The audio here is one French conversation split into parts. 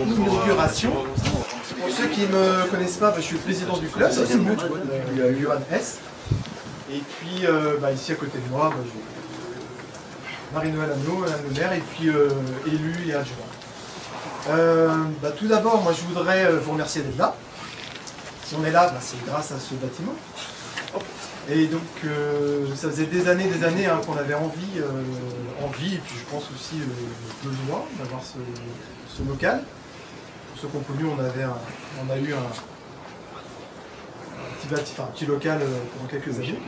inauguration. Pour ceux qui ne me connaissent pas, je suis le président du club, c'est Johan S. Et puis ici à côté de moi, j'ai Marie-Noël Amelot, Madame le maire, et puis élu et adjoint. Tout d'abord, moi je voudrais vous remercier d'être là. Si on est là, c'est grâce à ce bâtiment. Et donc ça faisait des années qu'on avait envie, et puis je pense aussi besoin d'avoir ce local. Pour ceux qui ont connu, on a eu un petit local pendant quelques années.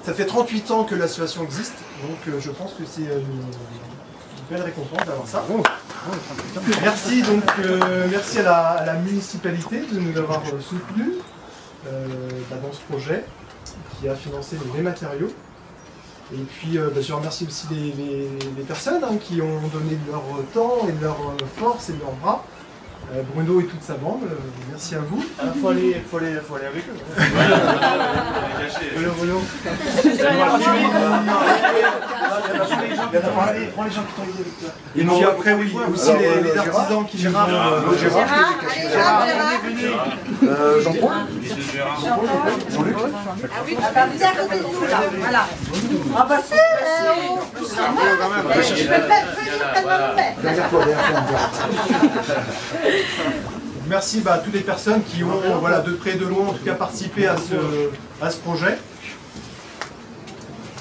Ça fait 38 ans que l'association existe, donc je pense que c'est une belle récompense d'avoir ça. Merci merci à la municipalité de nous avoir soutenus dans ce projet qui a financé les matériaux. Et puis je remercie aussi les personnes qui ont donné de leur temps et de leur force et de leurs bras. Bruno et toute sa bande, merci à vous. Il faut aller avec eux. Prends les gens qui t'ont aidé avec toi. Et puis après, oui, aussi les artisans qui viennent. Jean-Paul, Jean-Luc. Vous êtes à côté de nous là, voilà. Ah bah c'est... Je peux pas venir tellement faire. Merci à toutes les personnes qui ont, de près et de loin, en tout cas, participé à ce projet.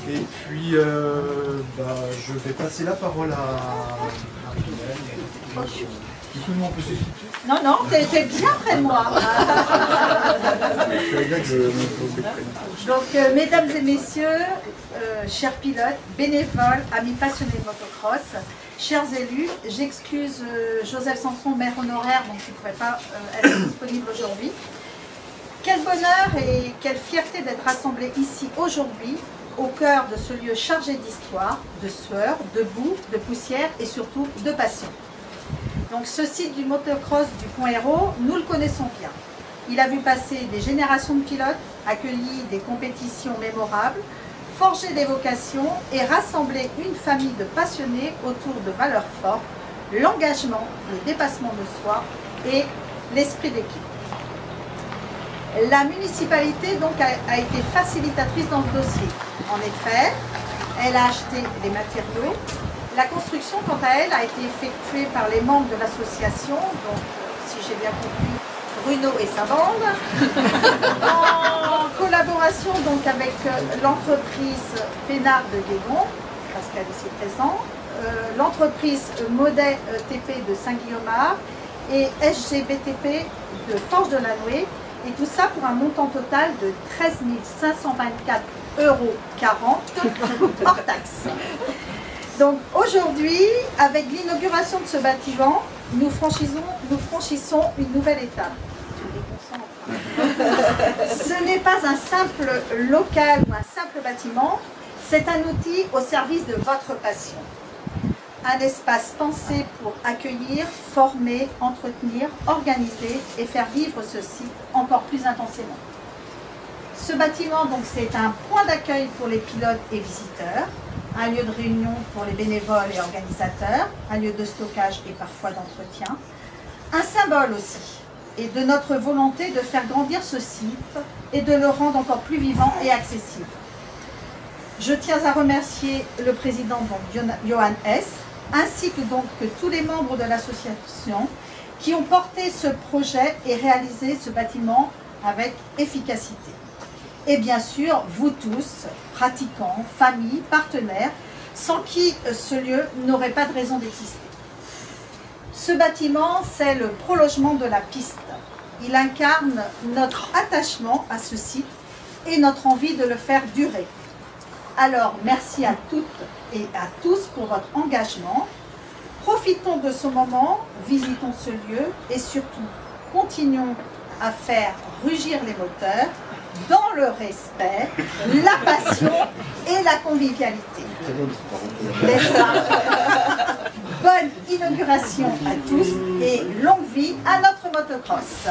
Et puis, je vais passer la parole à du coup, nous, on peut s'expliquer. Non, t'es bien près de moi. Donc, mesdames et messieurs, chers pilotes, bénévoles, amis passionnés de motocross, chers élus, j'excuse Joseph Sanson, maire honoraire, donc qui ne pouvait pas être disponible aujourd'hui. Quel bonheur et quelle fierté d'être rassemblés ici aujourd'hui, au cœur de ce lieu chargé d'histoire, de sueur, de boue, de poussière et surtout de passion. Donc ce site du motocross du Pont-Hérault, nous le connaissons bien. Il a vu passer des générations de pilotes, accueilli des compétitions mémorables, forgé des vocations et rassemblé une famille de passionnés autour de valeurs fortes, l'engagement, le dépassement de soi et l'esprit d'équipe. La municipalité donc a été facilitatrice dans ce dossier. En effet, elle a acheté les matériaux. La construction, quant à elle, a été effectuée par les membres de l'association, donc si j'ai bien compris, Bruno et sa bande, en collaboration donc avec l'entreprise Pénard de Guégon, Pascal ici présent, l'entreprise Modet TP de Saint-Guillaumard et SGBTP de Forges-de-la-Nouée, et tout ça pour un montant total de 13 524,40 € hors taxe. Donc aujourd'hui, avec l'inauguration de ce bâtiment, nous franchissons une nouvelle étape. Ce n'est pas un simple local ou un simple bâtiment, c'est un outil au service de votre passion. Un espace pensé pour accueillir, former, entretenir, organiser et faire vivre ce site encore plus intensément. Ce bâtiment, donc, c'est un point d'accueil pour les pilotes et visiteurs, un lieu de réunion pour les bénévoles et organisateurs, un lieu de stockage et parfois d'entretien, un symbole aussi, et de notre volonté de faire grandir ce site et de le rendre encore plus vivant et accessible. Je tiens à remercier le président Johan S, ainsi que donc tous les membres de l'association qui ont porté ce projet et réalisé ce bâtiment avec efficacité. Et bien sûr, vous tous, pratiquants, familles, partenaires, sans qui ce lieu n'aurait pas de raison d'exister. Ce bâtiment, c'est le prolongement de la piste. Il incarne notre attachement à ce site et notre envie de le faire durer. Alors, merci à toutes et à tous pour votre engagement. Profitons de ce moment, visitons ce lieu et surtout, continuons à faire rugir les moteurs dans le respect, la passion et la convivialité. Bonne inauguration à tous et longue vie à notre motocross.